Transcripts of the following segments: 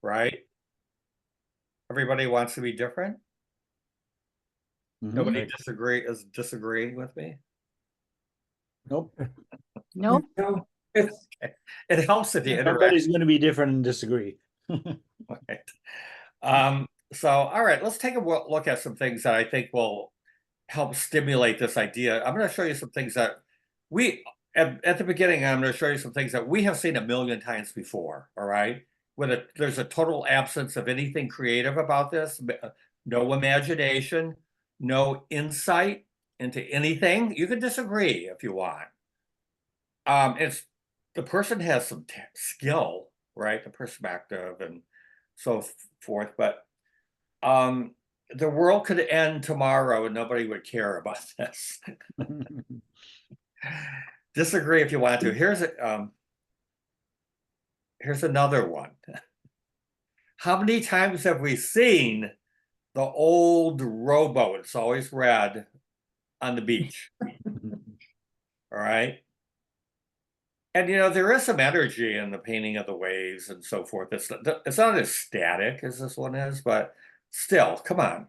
right? Everybody wants to be different. Nobody is disagreeing with me. Nope. Nope. No, It helps if you interact. Everybody's going to be different and disagree. Right. So, all right, let's take a look at some things that I think will help stimulate this idea. I'm going to show you some things that we, at the beginning, I'm going to show you some things that we have seen a million times before, all right? There's a total absence of anything creative about this, no imagination, no insight into anything. You can disagree if you want. It's the person has some skill, right? The perspective and so forth, but the world could end tomorrow and nobody would care about this. Disagree if you want to. Here's another one. How many times have we seen the old rowboat? It's always red on the beach. All right. And there is some energy in the painting of the waves and so forth. It's not as static as this one is, but still, come on,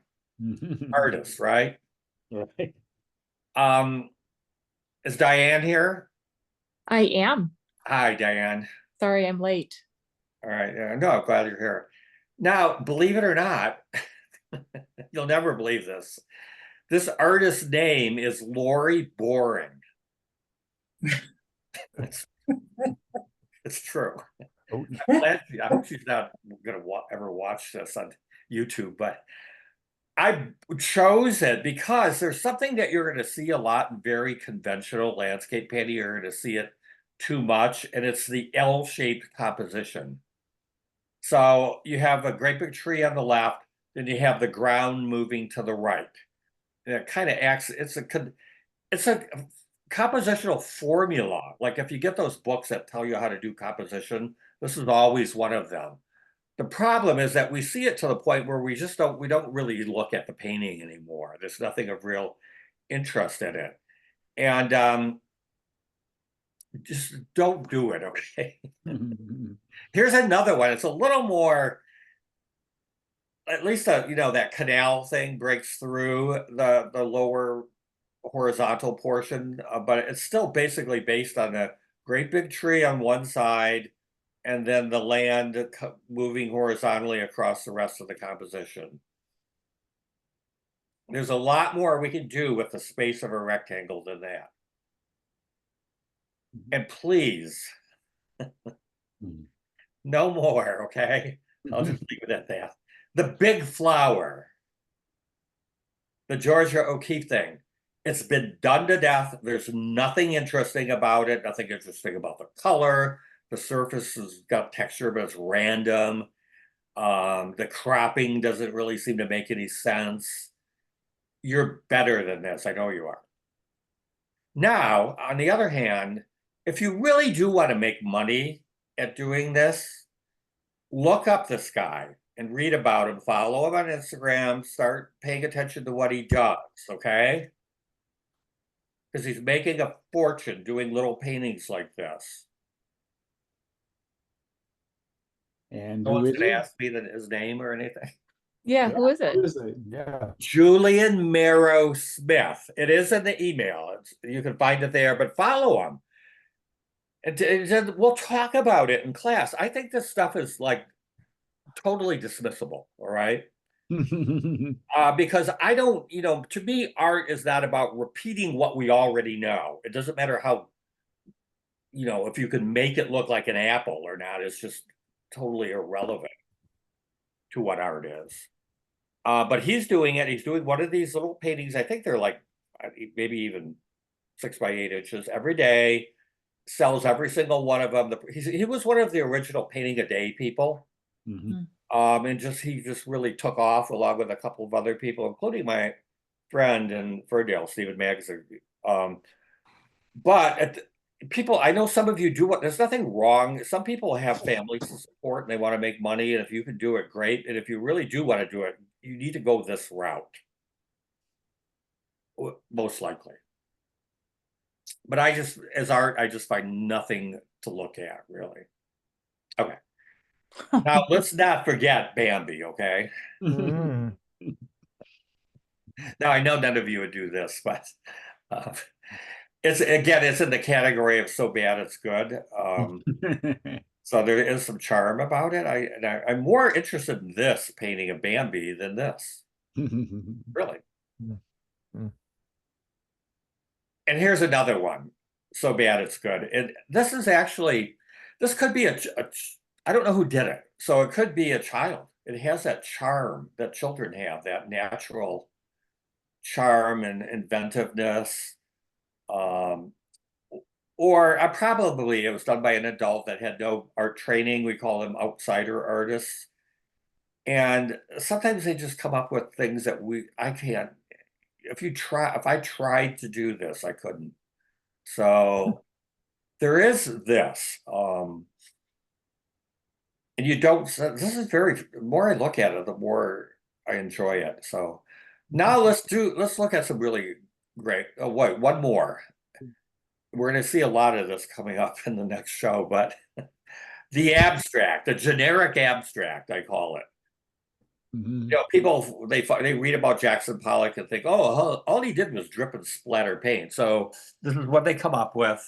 artists, right? Right. Is Diane here? I am. Hi, Diane. Sorry, I'm late. All right. No, I'm glad you're here. Now, believe it or not, you'll never believe this. This artist's name is Lori Boring. It's true. Oh, I hope she's not going to ever watch this on YouTube, but I chose it because there's something that you're going to see a lot in very conventional landscape painting. You're going to see it too much, and it's the L-shaped composition. So you have a great big tree on the left, then you have the ground moving to the right. And it kind of acts, it's a compositional formula. Like if you get those books that tell you how to do composition, this is always one of them. The problem is that we see it to the point where we don't really look at the painting anymore. There's nothing of real interest in it. And just don't do it, okay? Here's another one. It's a little more, at least that canal thing breaks through the lower horizontal portion, but it's still basically based on a great big tree on one side and then the land moving horizontally across the rest of the composition. There's a lot more we can do with the space of a rectangle than that. And please, no more, okay? I'll just leave it at that. The big flower, the Georgia O'Keeffe thing, it's been done to death. There's nothing interesting about it, nothing interesting about the color. The surface has got texture, but it's random. The cropping doesn't really seem to make any sense. You're better than this. I know you are. Now, on the other hand, if you really do want to make money at doing this, look up this guy and read about him, follow him on Instagram, start paying attention to what he does, okay? Because he's making a fortune doing little paintings like this. And No who one's is going to it? ask me his name or anything. Yeah, who is it? Who is it? Yeah. Julian Marrow Smith. It is in the email. You can find it there, but follow him. And we'll talk about it in class. I think this stuff is like totally dismissible, all right? Because I don't, to me, art is not about repeating what we already know. It doesn't matter how, if you can make it look like an apple or not, it's just totally irrelevant to what art is. But he's doing it. He's doing one of these little paintings. I think they're like maybe even 6 by 8 inches every day. Sells every single one of them. He was one of the original painting a day people. And he just really took off along with a couple of other people, including my friend in Ferndale, Stephen Magazine. But people, I know some of you do there's nothing wrong. Some people have families to support and they want to make money. And if you can do it, great. And if you really do want to do it, you need to go this route. Most likely. But as art, I just find nothing to look at, really. Okay. Now, let's not forget Bambi, okay? Mm. Now, I know none of you would do this, but uh, it's in the category of so bad it's good. So there is some charm about it. I'm more interested in this painting of Bambi than this, really. Mm. And here's another one. So bad it's good. And this is actually, this could be I don't know who did it. So it could be a child. It has that charm that children have, that natural charm and inventiveness. Or probably it was done by an adult that had no art training. We call them outsider artists. And sometimes they just come up with things that I can't. If I tried to do this, I couldn't. So there is this. And you don't, this is the more I look at it, the more I enjoy it. So now let's look at some really great, one more. We're going to see a lot of this coming up in the next show, but the abstract, the generic abstract, I call it. Mhm. You know, people, they read about Jackson Pollock and think, oh, all he did was drip and splatter paint. So this is what they come up with.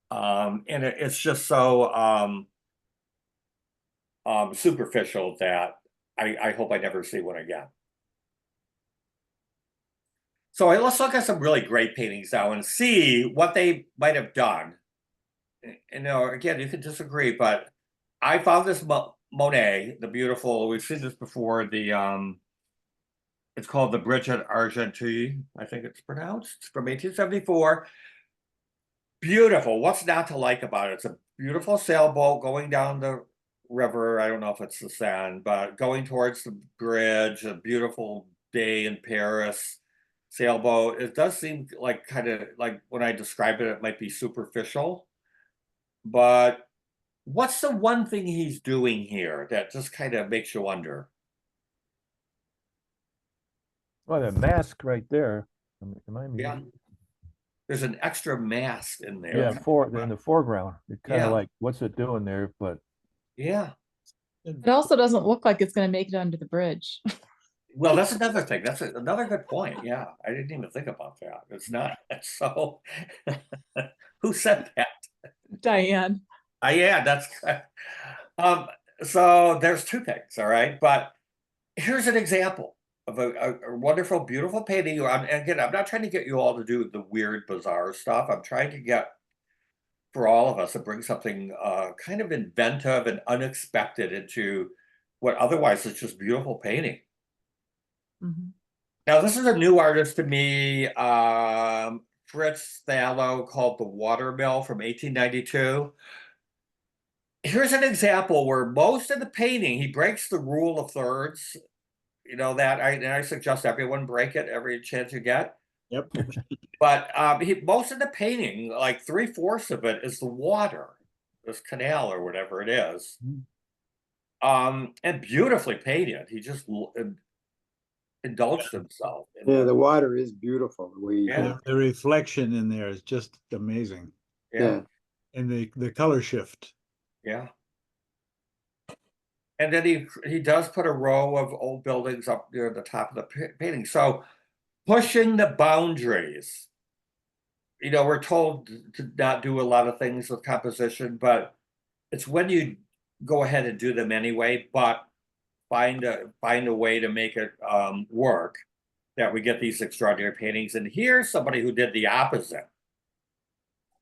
And it's just so superficial that I hope I never see one again. So let's look at some really great paintings now and see what they might have done. And, you know, again, you can disagree, but I found this Monet, the beautiful. We've seen this before. It's called the Bridge at Argenteuil, I think it's pronounced, from 1874. Beautiful. What's not to like about it? It's a beautiful sailboat going down the river. I don't know if it's the Seine, but going towards the bridge. A beautiful day in Paris. Sailboat. It does seem like kind of like when I describe it, it might be superficial. But what's the one thing he's doing here that just kind of makes you wonder? Well, the mask right there. Remind me. Yeah. There's an extra mask in there. Yeah, in the foreground. It's kind of Yeah. like, what's it doing there? But Yeah. It also doesn't look like it's gonna make it under the bridge. Well, that's another thing. That's another good point. Yeah. I didn't even think about that. It's not so. Who said that? Diane. Yeah, that's so there's two things, all right. But here's an example of a wonderful, beautiful painting. Again, I'm not trying to get you all to do the weird, bizarre stuff. I'm trying to get for all of us to bring something kind of inventive and unexpected into what otherwise is just beautiful painting. Mhm. Now, this is a new artist to me, Fritz Thallo, called The Watermill from 1892. Here's an example where most of the painting, he breaks the rule of thirds. You know that, I suggest everyone break it every chance you get. Yep. But most of the painting, like 3/4 of it, is the water, this canal or whatever it is. And beautifully painted. He just indulged himself. Yeah, the water is beautiful. The way you Yeah. do The reflection in there is just amazing. it. Yeah. And the color shift. Yeah. And then he does put a row of old buildings up near the top of the painting. So pushing the boundaries. You know, we're told to not do a lot of things with composition, but it's when you go ahead and do them anyway, but find a way to make it work that we get these extraordinary paintings. And here's somebody who did the opposite.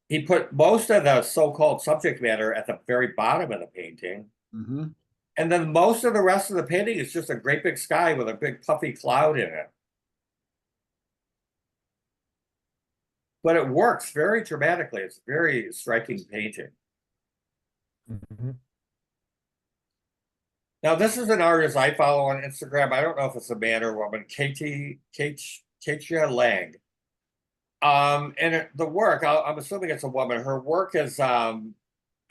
He put most of the so-called subject matter at the very bottom of the painting. Mm-hmm. And then most of the rest of the painting is just a great big sky with a big puffy cloud in it. But it works very dramatically. It's a very striking painting. Mhm. Now, this is an artist I follow on Instagram. I don't know if it's a man or woman, Katia Lang. And the work, I'm assuming it's a woman. Her work is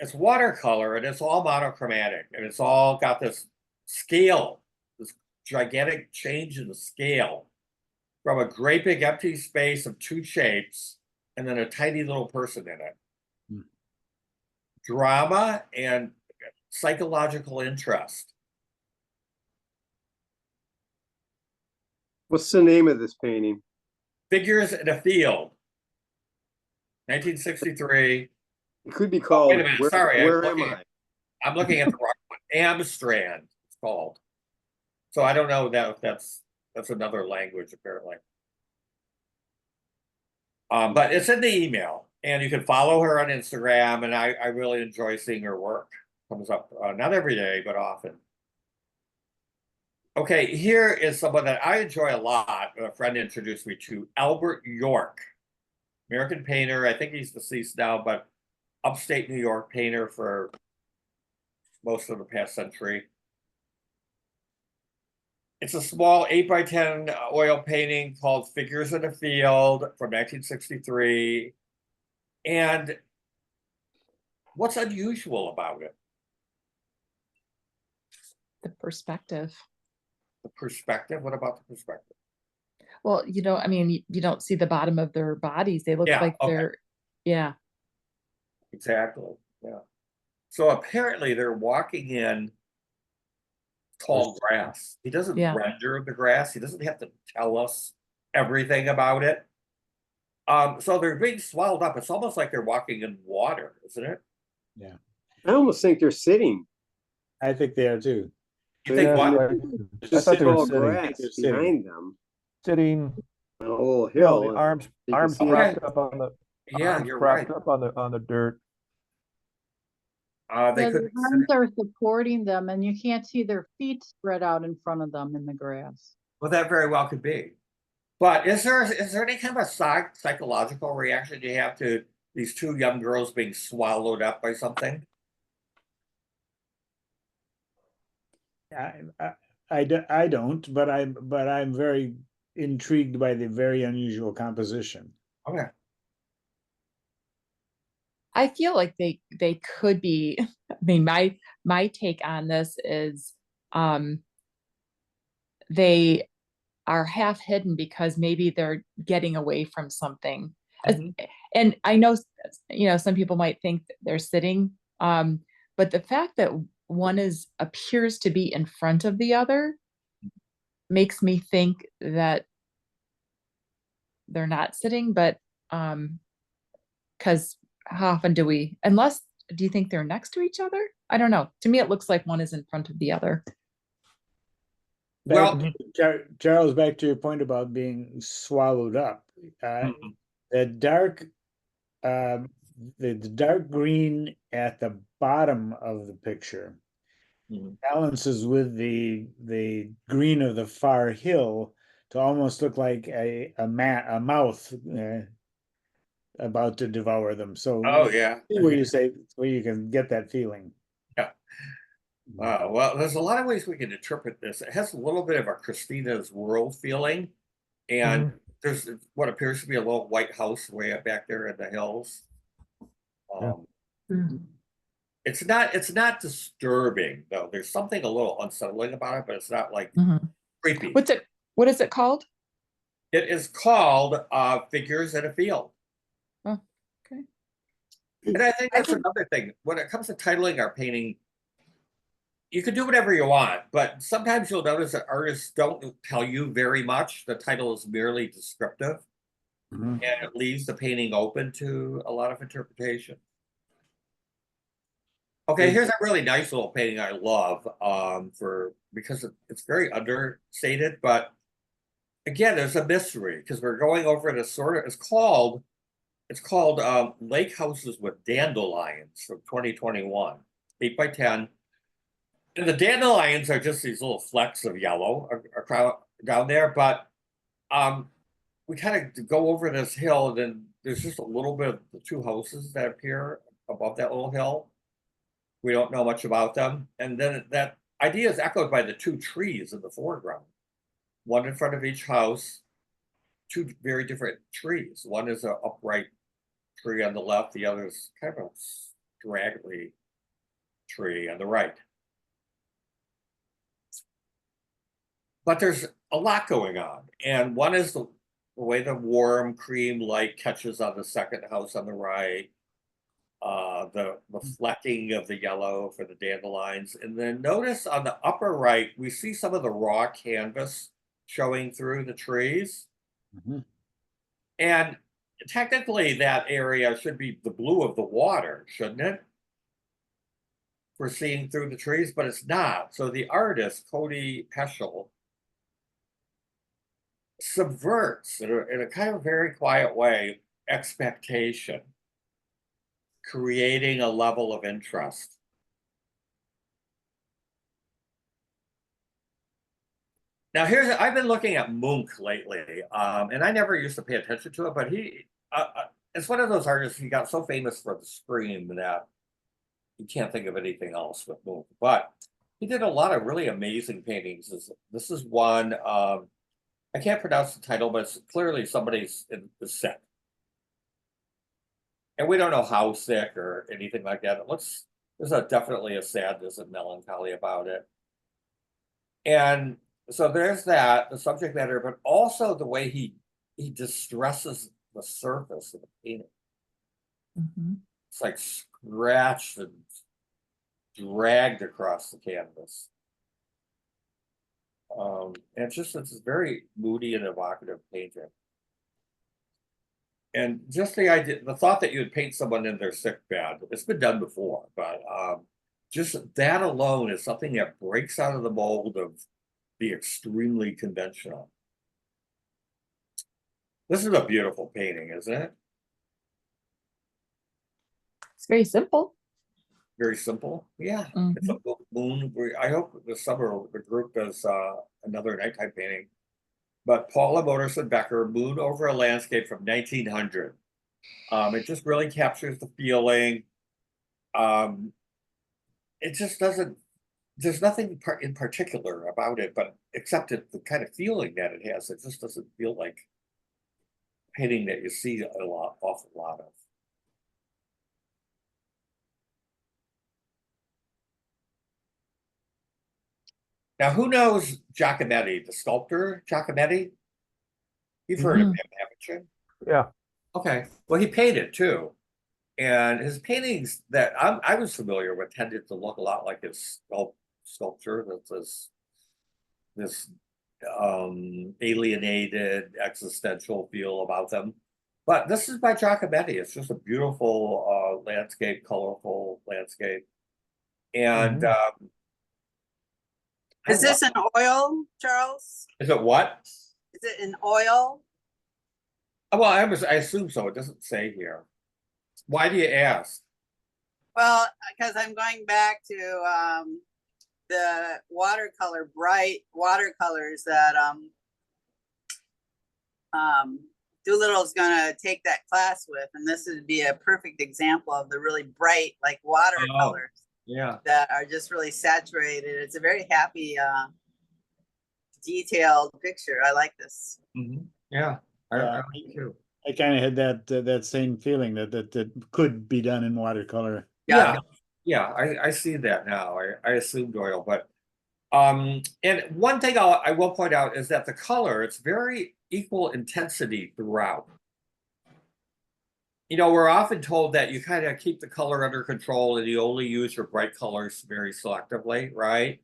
it's watercolor and it's all monochromatic and it's all got this scale, this gigantic change in the scale from a great big empty space of two shapes and then a tiny little person in it. Drama and psychological interest. What's the name of this painting? Figures in a Field. 1963. It could be called, wait a minute, sorry, Where Am I? I'm looking at the wrong one. Amstrand, it's called. So I don't know that if that's another language apparently. But it's in the email, and you can follow her on Instagram, and I really enjoy seeing her work. Comes up not every day, but often. Okay, here is someone that I enjoy a lot. A friend introduced me to, Albert York, American painter. I think he's deceased now, but upstate New York painter for most of the past century. It's a small 8x10 oil painting called Figures in a Field from 1963. And what's unusual about it? The perspective. The perspective? What about the perspective? Well, I mean, you don't see the bottom of their bodies. They look Yeah, like okay. they're, yeah. Exactly, yeah. So apparently they're walking in tall grass. He doesn't Yeah. render the grass. He doesn't have to tell us everything about it. So they're being swallowed up. It's almost like they're walking in water, isn't it? I almost think they're sitting. I think they are too. You think Yeah, what? right. I Just thought they were tall sitting. grass They're sitting. behind them, Sitting, on a little you know, hill. the arms you can arms see propped it. up on the Yeah, arms you're right. propped up on the dirt. They Yeah, could their be arms sitting- are supporting them and you can't see their feet spread out in front of them in the grass. Well, that very well could be. But is there any kind of a psychological reaction you have to these two young girls being swallowed up by something? I don't, but I'm very intrigued by the very unusual composition. Okay. I feel like they could be. I mean, my take on this is they are half hidden because maybe they're getting away from something. And I know, some people might think that they're sitting, but the fact that one appears to be in front of the other makes me think that they're not sitting, but because how often do you think they're next to each other? I don't know. To me, it looks like one is in front of the other. Well, Charles, back to your point about being swallowed up. The dark green at the bottom of the picture balances with the green of the far hill to almost look like a mouth about to devour them. So oh yeah. where you can get that feeling. Yeah. Well, there's a lot of ways we can interpret this. It has a little bit of a Christina's World feeling, and there's what appears to be a little white house way up back there in the hills. It's not disturbing though. There's something a little unsettling about it, but it's not like creepy. What is it called? It is called Figures in a Field. Oh, okay. And I think that's another thing. When it comes to titling our painting, you can do whatever you want, but sometimes you'll notice that artists don't tell you very much. The title is merely descriptive, and it leaves the painting open to a lot of interpretation. Okay, here's a really nice little painting I love because it's very understated, but again, there's a mystery because we're going over this sort of, it's called Lake Houses with Dandelions from 2021, 8x10. And the dandelions are just these little flecks of yellow down there, but we kind of go over this hill, and then there's just a little bit of the two houses that appear above that little hill. We don't know much about them. And then that idea is echoed by the two trees in the foreground. One in front of each house, two very different trees. One is an upright tree on the left, the other is kind of a straggly tree on the right. But there's a lot going on. And one is the way the warm cream light catches on the second house on the right. the flecking of the yellow for the dandelions. And then notice on the upper right, we see some of the raw canvas showing through the trees. Mhm. And technically that area should be the blue of the water, shouldn't it? For seeing through the trees, but it's not. So the artist, Cody Peschel, subverts in a kind of very quiet way expectation, creating a level of interest. Now I've been looking at Munch lately, and I never used to pay attention to it, but it's one of those artists, he got so famous for the Scream that you can't think of anything else with Munch. But he did a lot of really amazing paintings. This is one, I can't pronounce the title, but it's clearly somebody's sick. And we don't know how sick or anything like that. There's definitely a sadness and melancholy about it. And so there's that, the subject matter, but also the way he distresses the surface of the painting. Mhm. It's like scratched and dragged across the canvas. And it's a very moody and evocative painting. And just the thought that you would paint someone in their sick bed, it's been done before, but just that alone is something that breaks out of the mold of the extremely conventional. This is a beautiful painting, isn't it? It's very simple. Very simple. Yeah. It's a moon. I hope this summer the group does another nighttime painting. But Paula Modersohn Becker, Moon Over a Landscape from 1900. It just really captures the feeling. It just doesn't, there's nothing in particular about it, but except the kind of feeling that it has. It just doesn't feel like painting that you see awful lot of. Now, who knows Giacometti, the sculptor Giacometti? You've heard of him, haven't you? Yeah. Okay. Well, he painted too. And his paintings that I was familiar with tended to look a lot like his sculpture. That's this alienated, existential feel about them. But this is by Giacometti. It's just a beautiful landscape, colorful landscape. And Is this an oil, Charles? is it what? Is it an oil? Well, I assume so. It doesn't say here. Why do you ask? Well, because I'm going back to the watercolor, bright watercolors that Doolittle's gonna take that class with, and this would be a perfect example of the really bright, like watercolors Yeah. that are just really saturated. It's a very happy, detailed picture. I like this. Yeah. I Yeah. like it too. I kind of had that same feeling that could be done in watercolor. Yeah. I see that now. I assumed oil, but and one thing I will point out is that the color, it's very equal intensity throughout. You know, we're often told that you kind of keep the color under control and you only use your bright colors very selectively, right?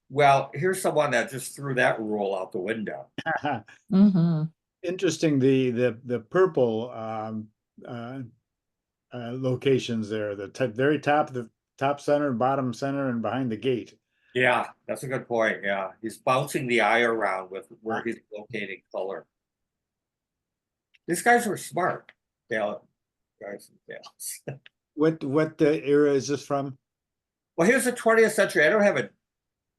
Well, here's someone that just threw that rule out the window. Interesting, the purple locations there, the very top, the top center, bottom center, and behind the gate. Yeah, that's a good point. Yeah, he's bouncing the eye around with where he's locating color. These guys were smart. Guys and gals. What era is this from? Well, he was the 20th century. I don't have a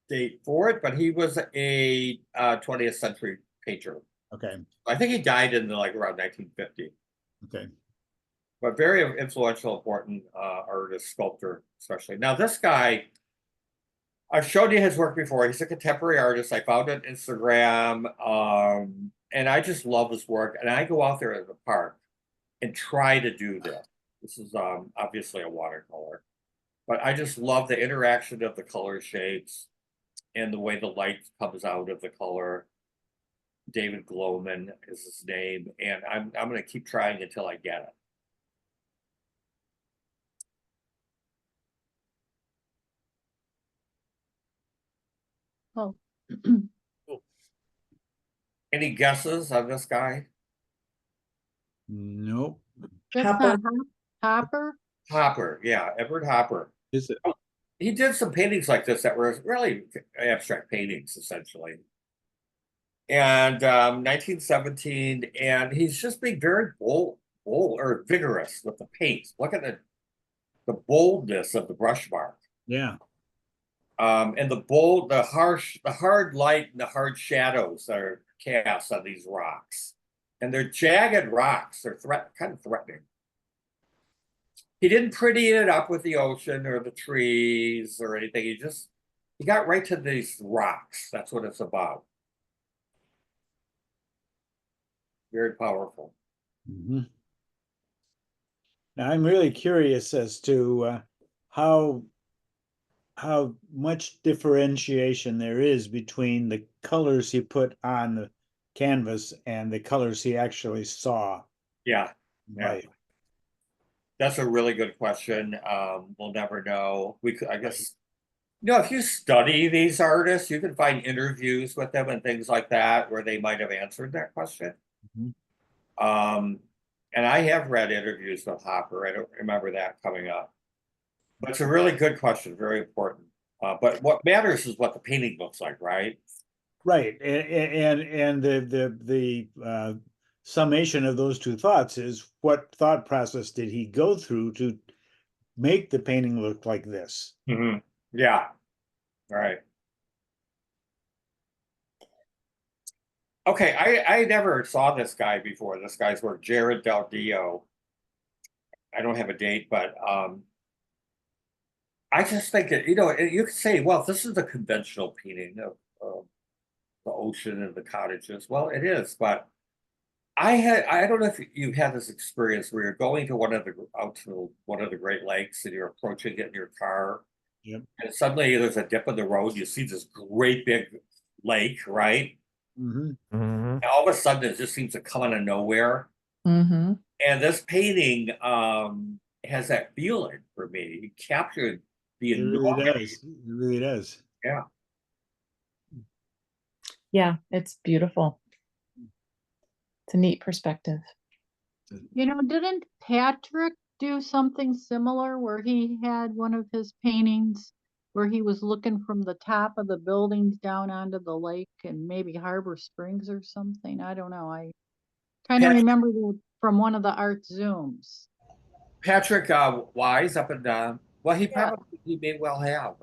date for it, but he was a 20th century painter. Okay. I think he died in like around 1950. Okay. But very influential, important artist, sculptor, especially. Now, this guy, I've showed you his work before. He's a contemporary artist. I found it on Instagram, and I just love his work. And I go out there in the park and try to do this. This is obviously a watercolor, but I just love the interaction of the color shades and the way the light comes out of the color. David Glowman is his name, and I'm going to keep trying until I get it. Oh. Any guesses on this guy? Nope. That's Hopper. not Hopper? Hopper, yeah, Edward Hopper. Is it? He did some paintings like this that were really abstract paintings, essentially. And 1917, and he's just being very bold or vigorous with the paints. Look at the boldness of the brush mark. Yeah. And the hard light and the hard shadows that are cast on these rocks. And they're jagged rocks. They're kind of threatening. He didn't pretty it up with the ocean or the trees or anything. He got right to these rocks. That's what it's about. Very powerful. Mhm. Now, I'm really curious as to how much differentiation there is between the colors he put on the canvas and the colors he actually saw. Yeah, yeah. Right. That's a really good question. We'll never know. I guess, if you study these artists, you can find interviews with them and things like that where they might have answered that question. Mhm. And I have read interviews with Hopper. I don't remember that coming up. But it's a really good question, very important. But what matters is what the painting looks like, right? Right. And the summation of those two thoughts is what thought process did he go through to make the painting look like this? Mm-hmm. Yeah. Right. Okay, I never saw this guy before. This guy's work, Jared Del Dio. I don't have a date, but I just think that, you could say, well, this is a conventional painting of the ocean and the cottages. Well, it is, but I don't know if you had this experience where you're going to out to one of the Great Lakes and you're approaching it in your car. Yep. And suddenly there's a dip in the road. You see this great big lake, right? Mm-hmm. And all of a sudden it just seems to come out of nowhere. Mm-hmm. And this painting has that feeling for me. He captured the It really does. It really does. Yeah. Yeah, it's beautiful. It's a neat perspective. Didn't Patrick do something similar where he had one of his paintings where he was looking from the top of the buildings down onto the lake and maybe Harbor Springs or something? I don't know. I kind of Patrick- remember that from one of the art Zooms. Patrick Wise up in well, Yeah. he may well have.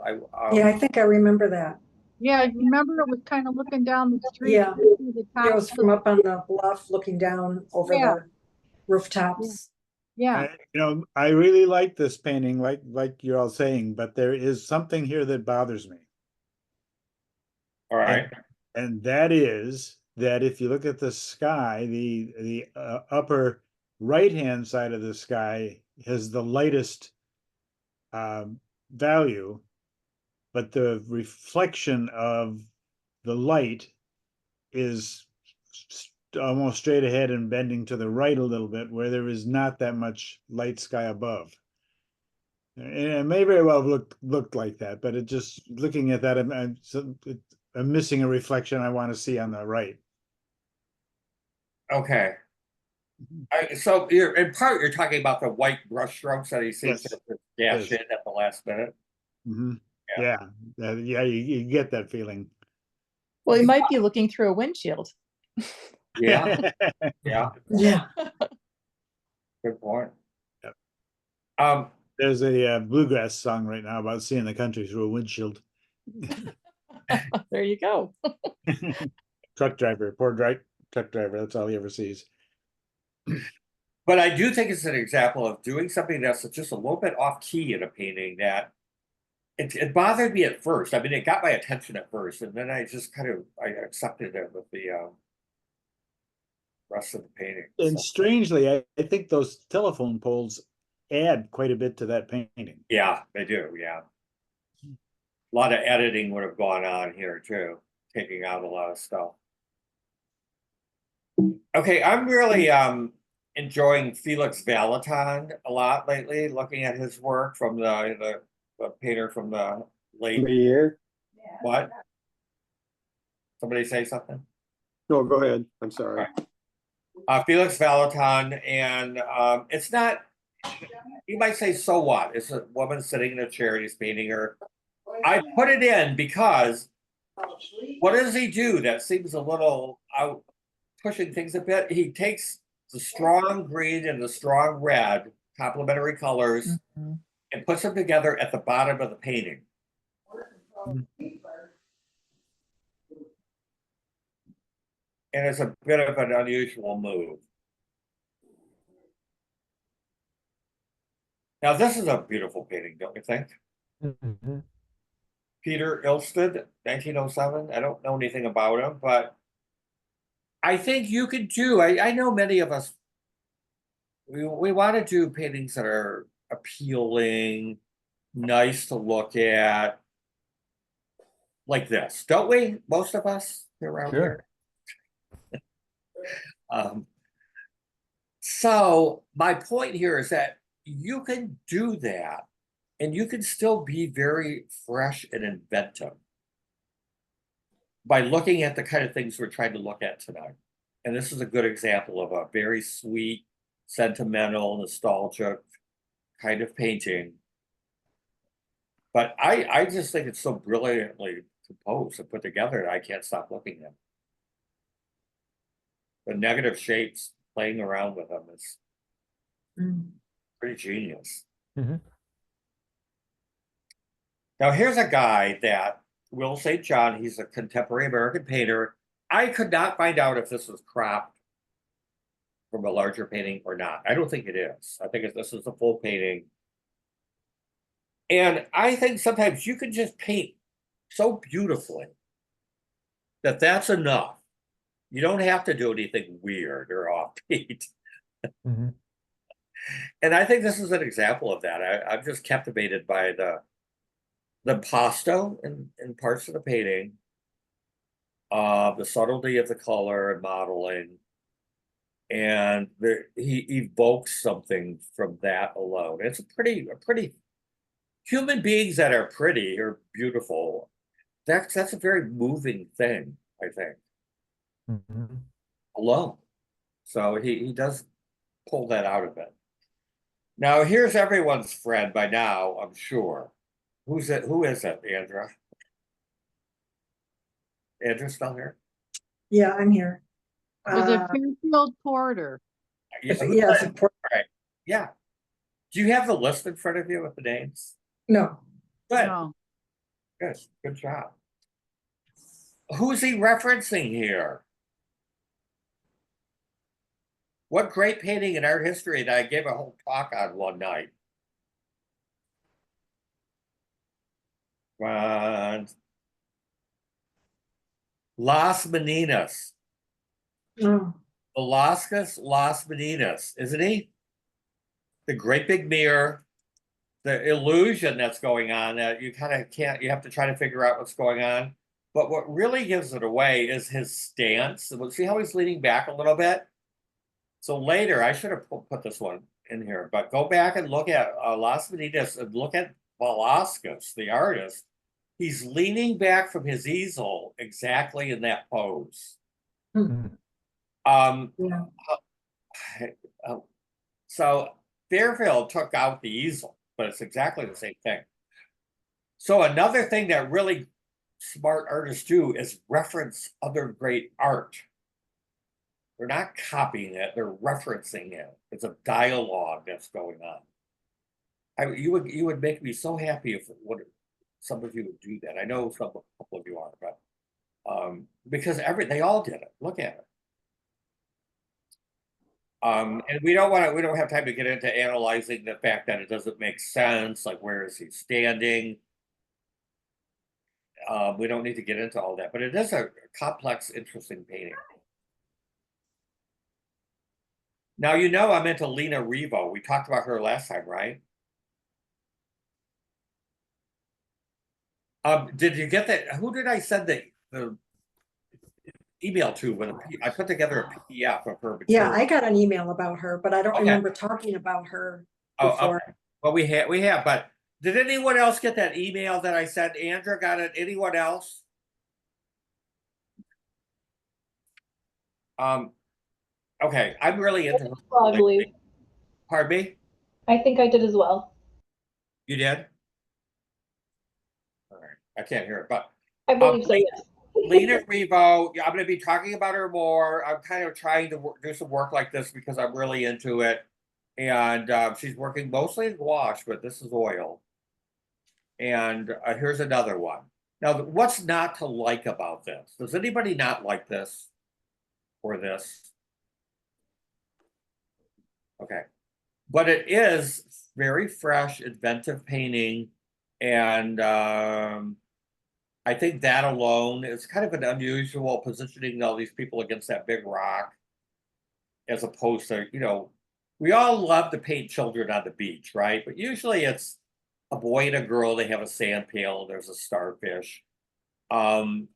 Yeah, I think I remember that. Yeah, I remember it was kind of looking down the street. Yeah. you could see the top It was of from the- up on the bluff looking down over Yeah. the rooftops. Yeah, I really like this painting, like you're all saying, but there is something here that bothers me. All right. And that is that if you look at the sky, the upper right-hand side of the sky has the lightest value, but the reflection of the light is almost straight ahead and bending to the right a little bit, where there is not that much light sky above. And it may very well have looked like that, but it just looking at that, I'm missing a reflection I want to see on the right. Okay. So you're talking about the white brush strokes that he seems Yes. to dash Yes. in at the last minute. Mm-hmm. Yeah. Yeah, you get that feeling. Well, he might be looking through a windshield. Yeah. Yeah. Yeah. Good point. Yep. There's a bluegrass song right now about seeing the country through a windshield. There you go. Truck driver, truck driver, that's all he ever sees. But I do think it's an example of doing something that's just a little bit off key in a painting that it bothered me at first. I mean, it got my attention at first, and then I just I accepted it with the rest of the painting. And So, strangely, I think those telephone poles add quite a bit to that painting. yeah, they do. Yeah. A lot of editing would have gone on here too, taking out a lot of stuff. Okay, I'm really enjoying Felix Vallotton a lot lately, looking at his work from the painter from the late Year. what? Somebody say something? No, go ahead. I'm sorry. Felix Valaton, and it's not, you might say, so what? It's a woman sitting in a chair and he's painting her. I put it in because what does he do that seems a little out, pushing things a bit? He takes the strong green and the strong red, complementary colors, Mhm. and puts them together at the bottom of the painting. And it's a bit of an unusual move. Now, this is a beautiful painting, don't you think? Mhm. Peter Ilsted, 1907. I don't know anything about him, but I think you could do, I know many of us, we want to do paintings that are appealing, nice to look at, like this, don't we? Most of us around Sure. here. So my point here is that you can do that and you can still be very fresh and inventive by looking at the kind of things we're trying to look at tonight. And this is a good example of a very sweet, sentimental, nostalgic kind of painting. But I just think it's so brilliantly composed and put together that I can't stop looking at it. The negative shapes, playing around with them is Mm. pretty genius. Mhm. Now here's a guy that Will St. John, he's a contemporary American painter. I could not find out if this was cropped from a larger painting or not. I don't think it is. I think this is a full painting. And I think sometimes you can just paint so beautifully that that's enough. You don't have to do anything weird or offbeat. Mhm. And I think this is an example of that. I'm just captivated by the impasto in parts of the painting, the subtlety of the color and modeling, and he evokes something from that alone. It's a pretty human beings that are pretty or beautiful. That's a very moving thing, I think, Mhm. alone. So he does pull that out of it. Now here's everyone's friend by now, I'm sure. Who's it? Who is it, Andra? Andra still here? Yeah, I'm here. Was it Uh, Fairfield Porter? yeah, it's important. Yeah. Do you have the list in front of you with the names? No, Good, No. good job. Who's he referencing here? What great painting in art history that I gave a whole talk on one night. Las Meninas. no, Velasquez Las Meninas, isn't he? The great big mirror, the illusion that's going on that you kind of can't, you have to try to figure out what's going on. But what really gives it away is his stance. See how he's leaning back a little bit? So later, I should have put this one in here, but go back and look at Las Meninas and look at Velasquez, the artist. He's leaning back from his easel exactly in that pose. Mhm. yeah. So Fairfield took out the easel, but it's exactly the same thing. So another thing that really smart artists do is reference other great art. They're not copying it, they're referencing it. It's a dialogue that's going on. You would make me so happy if some of you would do that. I know a couple of you are, but because they all did it. Look at it. And we don't have time to get into analyzing the fact that it doesn't make sense, like where is he standing? We don't need to get into all that, but it is a complex, interesting painting. Now, I'm into Lena Revo. We talked about her last time, right? Did you get that? Who did I send the email to when I put together a PDF of her Yeah, material? I got an email about her, but I don't Okay. remember talking about her Oh, before. okay. Well, we have, but did anyone else get that email that I sent? Andra got it? Anyone else? Okay, I'm really into her. Well, I believe. Pardon me? I think I did as well. You did? All right, I can't hear it, but I believe so, yes. Lena Revo, yeah, I'm going to be talking about her more. I'm kind of trying to do some work like this because I'm really into it. And she's working mostly in gouache, but this is oil. And here's another one. Now, what's not to like about this? Does anybody not like this or this? Okay. But it is very fresh, inventive painting. And I think that alone is kind of an unusual positioning all these people against that big rock, as opposed to, you know, we all love to paint children on the beach, right? But usually it's a boy and a girl, they have a sand pail, and there's a starfish. But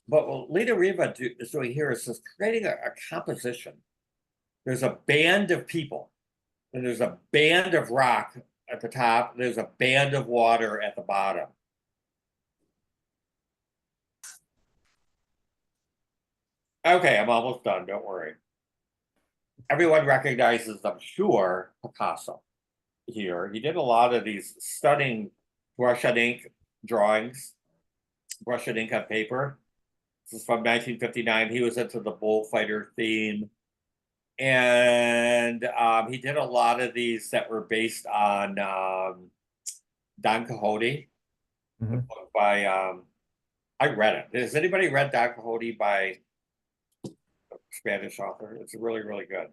what Lena Riva is doing here is just creating a composition. There's a band of people, and there's a band of rock at the top, there's a band of water at the bottom. Okay, I'm almost done, don't worry. Everyone recognizes, I'm sure, Picasso here. He did a lot of these stunning brush and ink drawings, brush and ink on paper. This is from 1959. He was into the bullfighter theme. And he did a lot of these that were based on Don Quixote, the book by, I read it. Has anybody read Don Quixote by a Spanish author? It's really, really good.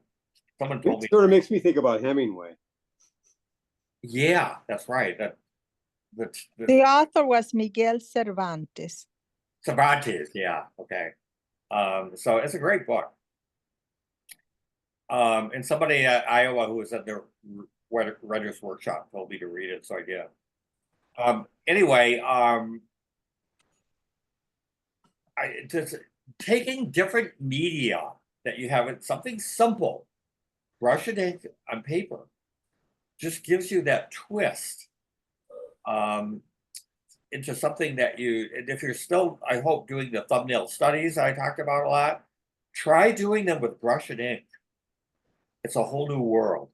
Someone told me. It sort of makes me think about Hemingway. Yeah, that's right. The author was Miguel Cervantes. Cervantes, yeah, okay. So it's a great book. And somebody at Iowa who was at their writer's workshop told me to read it, so I did. Anyway, just taking different media that you have, something simple, brush and ink on paper, just gives you that twist into something that you, and if you're still, I hope, doing the thumbnail studies I talked about a lot, try doing them with brush and ink. It's a whole new world.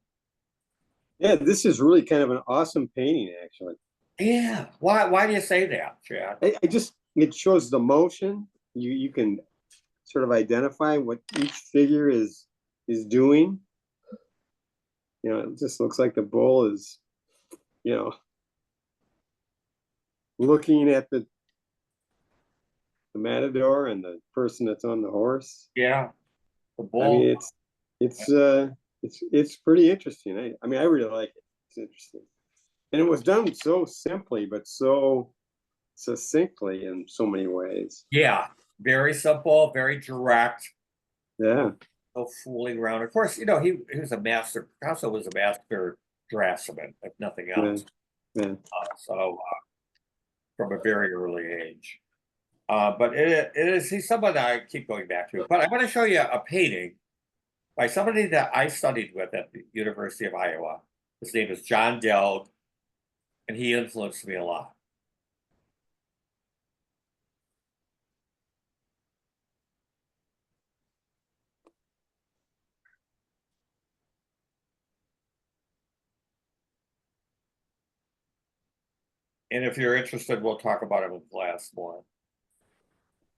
Yeah, this is really kind of an awesome painting, actually. Yeah. Why do you say that, Chad? I just, it shows the motion. You can sort of identify what each figure is doing. You know, it just looks like the bull is, you know, looking at the matador and the person that's on the horse. Yeah. The bull. I mean, it's pretty interesting. I mean, I really like it. It's interesting. And it was done so simply, but so succinctly in so many ways. Yeah. Very simple, very direct. Yeah. No fooling around. Of course, you know, he was a master. Picasso was a master draftsman, if nothing else. Yeah. From a very early age. But he's someone that I keep going back to. But I want to show you a painting by somebody that I studied with at the University of Iowa. His name is John Delg, and he influenced me a lot. And if you're interested, we'll talk about him in class more.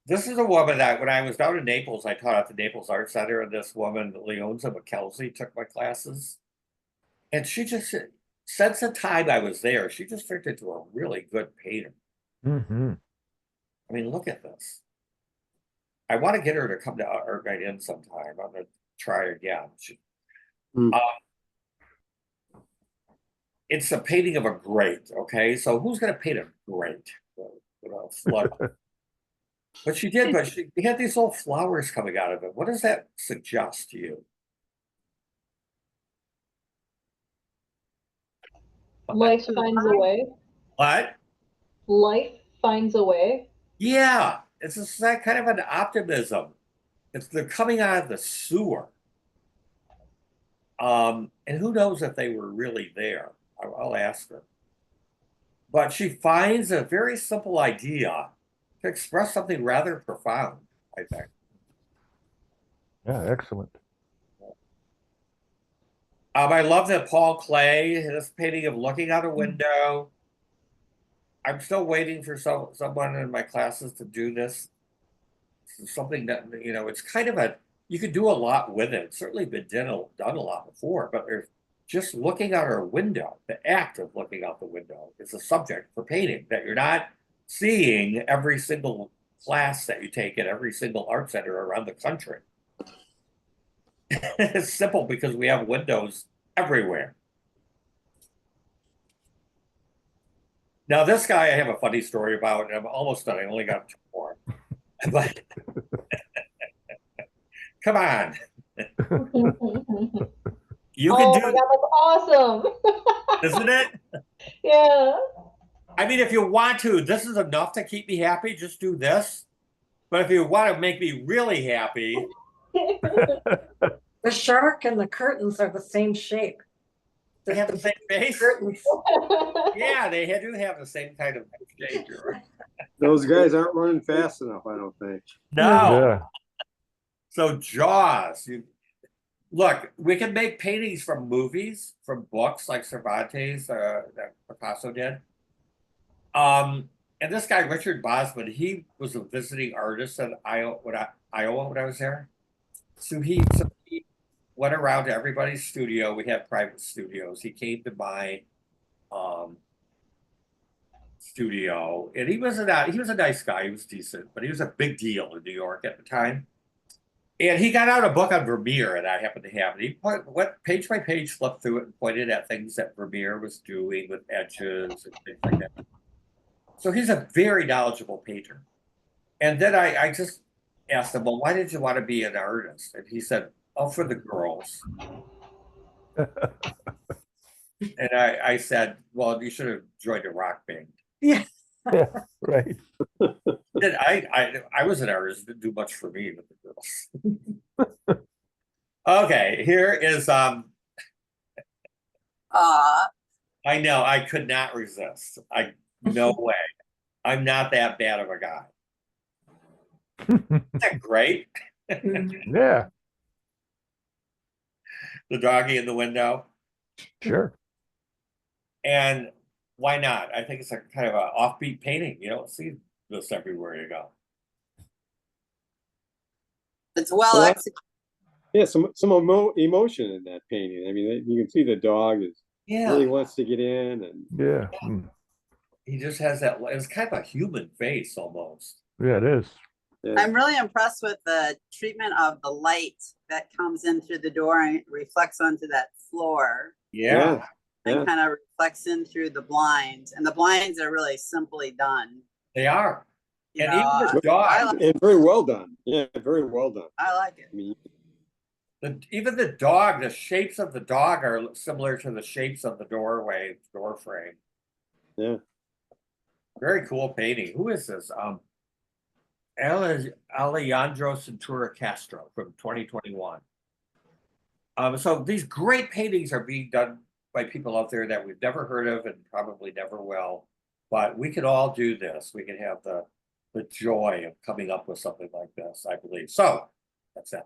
This is a woman that, when I was down in Naples, I taught at the Naples Art Center, and this woman, Leonza McKelsey, took my classes. And she just, since the time I was there, she just turned into a really good painter. I mean, look at this. I want to get her to come to Art Night In sometime. I'm going to try again. It's a painting of a grate, okay? So who's going to paint a grate? You know, flood. But she did, but she had these little flowers coming out of it. What does that suggest to you? Life finds a way. What? Life finds a way. Yeah, it's just that kind of an optimism. They're coming out of the sewer. And who knows if they were really there? I'll ask her. But she finds a very simple idea to express something rather profound, I think. Yeah, excellent. I love that Paul Klee, this painting of looking out a window. I'm still waiting for someone in my classes to do this. It's something that, you know, it's kind of you could do a lot with it. It's certainly been done a lot before, but there's just looking out our window, the act of looking out the window is a subject for painting that you're not seeing every single class that you take at every single art center around the country. It's simple because we have windows everywhere. Now, this guy I have a funny story about, and I'm almost done. I only got 2 more. But come on. You can Oh do my God, that's awesome. isn't it? Yeah. I mean, if you want to, this is enough to keep me happy. Just do this. But if you want to make me really happy, The shark and the curtains are the same shape. they have the same face. Curtains. Yeah, they do have the same kind of shape. You're right. Those guys aren't running fast enough, I don't think. No. Yeah. So Jaws, look, we can make paintings from movies, from books like Cervantes, that Picasso did. And this guy, Richard Bosman, he was a visiting artist in Iowa when I was there. So he went around to everybody's studio. We had private studios. He came to my studio, and he was a nice guy. He was decent, but he was a big deal in New York at the time. And he got out a book on Vermeer, and I happened to have it. He went page by page, flipped through it, and pointed at things that Vermeer was doing with edges and things like that. So he's a very knowledgeable painter. And then I just asked him, well, why did you want to be an artist? And he said, oh, for the girls. And I said, well, you should have joined a rock band. Yeah. Yeah, right. Then I was an artist, didn't do much for me with the girls. Okay, here is I know I could not resist. No way. I'm not that bad of a guy. Isn't that great? Yeah, The doggy in the window. sure. And why not? I think it's a kind of an offbeat painting. You don't see this everywhere you go. It's well Well, executed. Yeah, some emotion in that painting. I mean, you can see the dog really wants to get in, and Yeah. He just has that. It's kind of a human face almost. Yeah, it is. yeah. I'm really impressed with the treatment of the light that comes in through the door and reflects onto that floor Yeah. and kind of reflects in through the blinds. And the blinds are really simply done. They are. You And know, even the dog. I like, And very well done. Yeah, very well done. I like it. I mean, Even the dog, the shapes of the dog are similar to the shapes of the door frame. yeah. Very cool painting. Who is this? Alejandro Cintura Castro from 2021. So these great paintings are being done by people out there that we've never heard of and probably never will. But we can all do this. We can have the joy of coming up with something like this, I believe. So that's it.